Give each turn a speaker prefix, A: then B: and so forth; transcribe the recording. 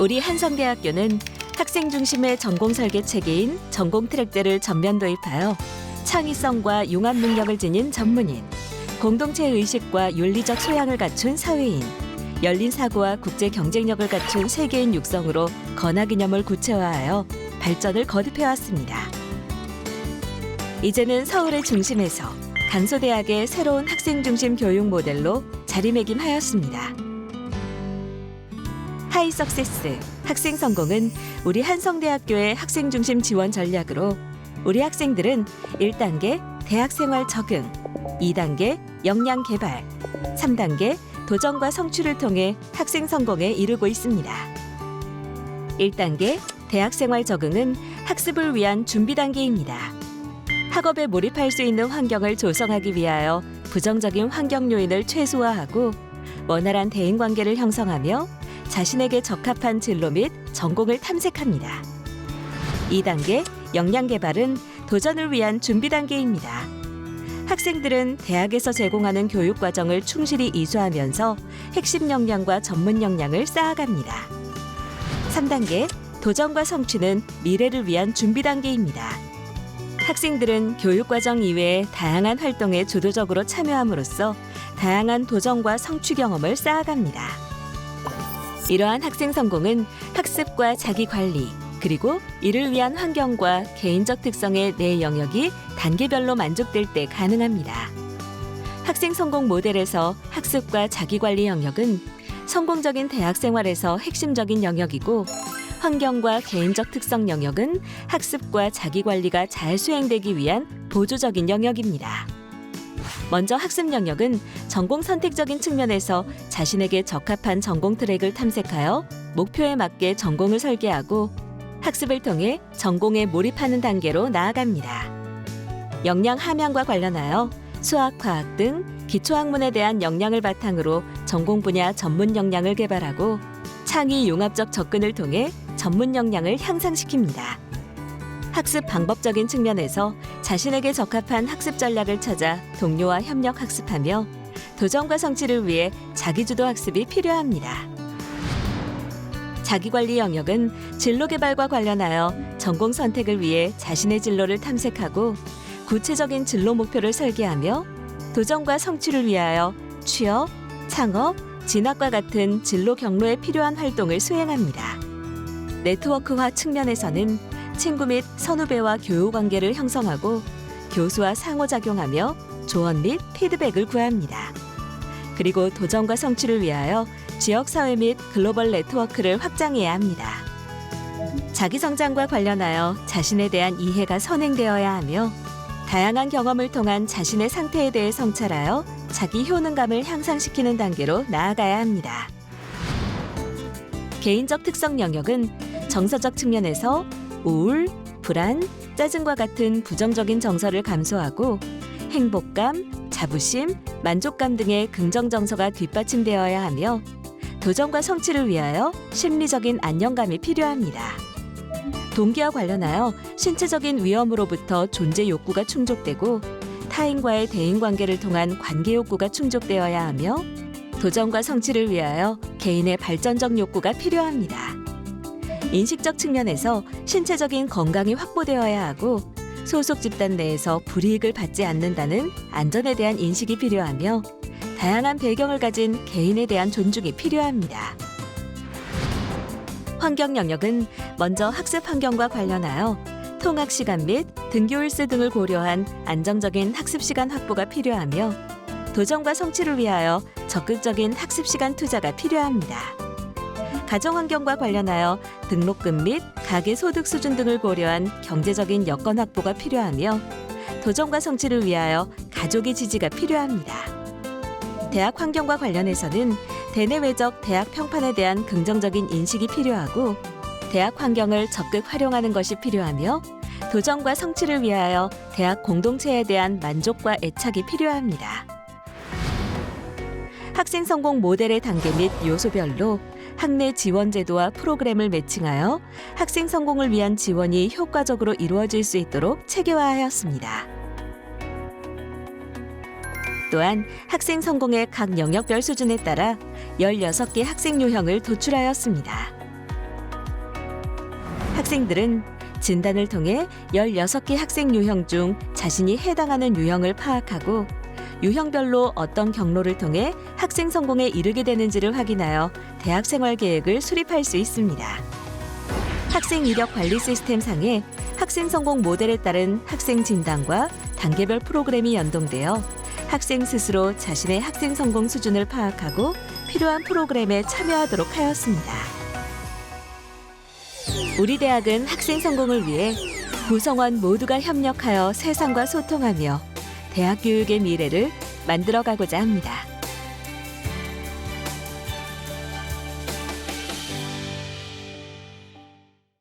A: 우리 한성대학교는 학생 중심의 전공 설계 체계인 전공 트랙제를 전면 도입하여 창의성과 융합 능력을 지닌 전문인, 공동체 의식과 윤리적 소양을 갖춘 사회인, 열린 사고와 국제 경쟁력을 갖춘 세계인 육성으로 건화 기념을 구체화하여 발전을 거듭해왔습니다. 이제는 서울의 중심에서 강소대학의 새로운 학생 중심 교육 모델로 자리매김하였습니다. 하이 석세스, 학생 성공은 우리 한성대학교의 학생 중심 지원 전략으로 우리 학생들은 1단계 대학생활 적응, 2단계 역량 개발, 3단계 도전과 성취를 통해 학생 성공에 이르고 있습니다. 1단계 대학생활 적응은 학습을 위한 준비 단계입니다. 학업에 몰입할 수 있는 환경을 조성하기 위하여 부정적인 환경 요인을 최소화하고 원활한 대인관계를 형성하며 자신에게 적합한 진로 및 전공을 탐색합니다. 2단계 역량 개발은 도전을 위한 준비 단계입니다. 학생들은 대학에서 제공하는 교육 과정을 충실히 이수하면서 핵심 역량과 전문 역량을 쌓아갑니다. 3단계 도전과 성취는 미래를 위한 준비 단계입니다. 학생들은 교육 과정 이외에 다양한 활동에 주도적으로 참여함으로써 다양한 도전과 성취 경험을 쌓아갑니다. 이러한 학생 성공은 학습과 자기 관리, 그리고 이를 위한 환경과 개인적 특성의 네 영역이 단계별로 만족될 때 가능합니다. 학생 성공 모델에서 학습과 자기 관리 영역은 성공적인 대학 생활에서 핵심적인 영역이고, 환경과 개인적 특성 영역은 학습과 자기 관리가 잘 수행되기 위한 보조적인 영역입니다. 먼저 학습 영역은 전공 선택적인 측면에서 자신에게 적합한 전공 트랙을 탐색하여 목표에 맞게 전공을 설계하고 학습을 통해 전공에 몰입하는 단계로 나아갑니다. 역량 함양과 관련하여 수학, 과학 등 기초학문에 대한 역량을 바탕으로 전공 분야 전문 역량을 개발하고 창의 융합적 접근을 통해 전문 역량을 향상시킵니다. 학습 방법적인 측면에서 자신에게 적합한 학습 전략을 찾아 동료와 협력 학습하며 도전과 성취를 위해 자기주도 학습이 필요합니다. 자기관리 영역은 진로 개발과 관련하여 전공 선택을 위해 자신의 진로를 탐색하고 구체적인 진로 목표를 설계하며 도전과 성취를 위하여 취업, 창업, 진학과 같은 진로 경로에 필요한 활동을 수행합니다. 네트워크화 측면에서는 친구 및 선후배와 교우 관계를 형성하고 교수와 상호작용하며 조언 및 피드백을 구합니다. 그리고 도전과 성취를 위하여 지역사회 및 글로벌 네트워크를 확장해야 합니다. 자기 성장과 관련하여 자신에 대한 이해가 선행되어야 하며 다양한 경험을 통한 자신의 상태에 대해 성찰하여 자기 효능감을 향상시키는 단계로 나아가야 합니다. 개인적 특성 영역은 정서적 측면에서 우울, 불안, 짜증과 같은 부정적인 정서를 감소하고 행복감, 자부심, 만족감 등의 긍정 정서가 뒷받침되어야 하며 도전과 성취를 위하여 심리적인 안정감이 필요합니다. 동기와 관련하여 신체적인 위험으로부터 존재 욕구가 충족되고 타인과의 대인관계를 통한 관계 욕구가 충족되어야 하며 도전과 성취를 위하여 개인의 발전적 욕구가 필요합니다. 인식적 측면에서 신체적인 건강이 확보되어야 하고 소속 집단 내에서 불이익을 받지 않는다는 안전에 대한 인식이 필요하며 다양한 배경을 가진 개인에 대한 존중이 필요합니다. 환경 영역은 먼저 학습 환경과 관련하여 통학 시간 및 등교 일수 등을 고려한 안정적인 학습 시간 확보가 필요하며 도전과 성취를 위하여 적극적인 학습 시간 투자가 필요합니다. 가정 환경과 관련하여 등록금 및 가계 소득 수준 등을 고려한 경제적인 여건 확보가 필요하며 도전과 성취를 위하여 가족의 지지가 필요합니다. 대학 환경과 관련해서는 대내외적 대학 평판에 대한 긍정적인 인식이 필요하고 대학 환경을 적극 활용하는 것이 필요하며 도전과 성취를 위하여 대학 공동체에 대한 만족과 애착이 필요합니다. 학생 성공 모델의 단계 및 요소별로 학내 지원 제도와 프로그램을 매칭하여 학생 성공을 위한 지원이 효과적으로 이루어질 수 있도록 체계화하였습니다. 또한 학생 성공의 각 영역별 수준에 따라 16개 학생 요형을 도출하였습니다. 학생들은 진단을 통해 16개 학생 유형 중 자신이 해당하는 유형을 파악하고 유형별로 어떤 경로를 통해 학생 성공에 이르게 되는지를 확인하여 대학 생활 계획을 수립할 수 있습니다. 학생 이력 관리 시스템 상에 학생 성공 모델에 따른 학생 진단과 단계별 프로그램이 연동되어 학생 스스로 자신의 학생 성공 수준을 파악하고 필요한 프로그램에 참여하도록 하였습니다. 우리 대학은 학생 성공을 위해 구성원 모두가 협력하여 세상과 소통하며 대학 교육의 미래를 만들어가고자 합니다.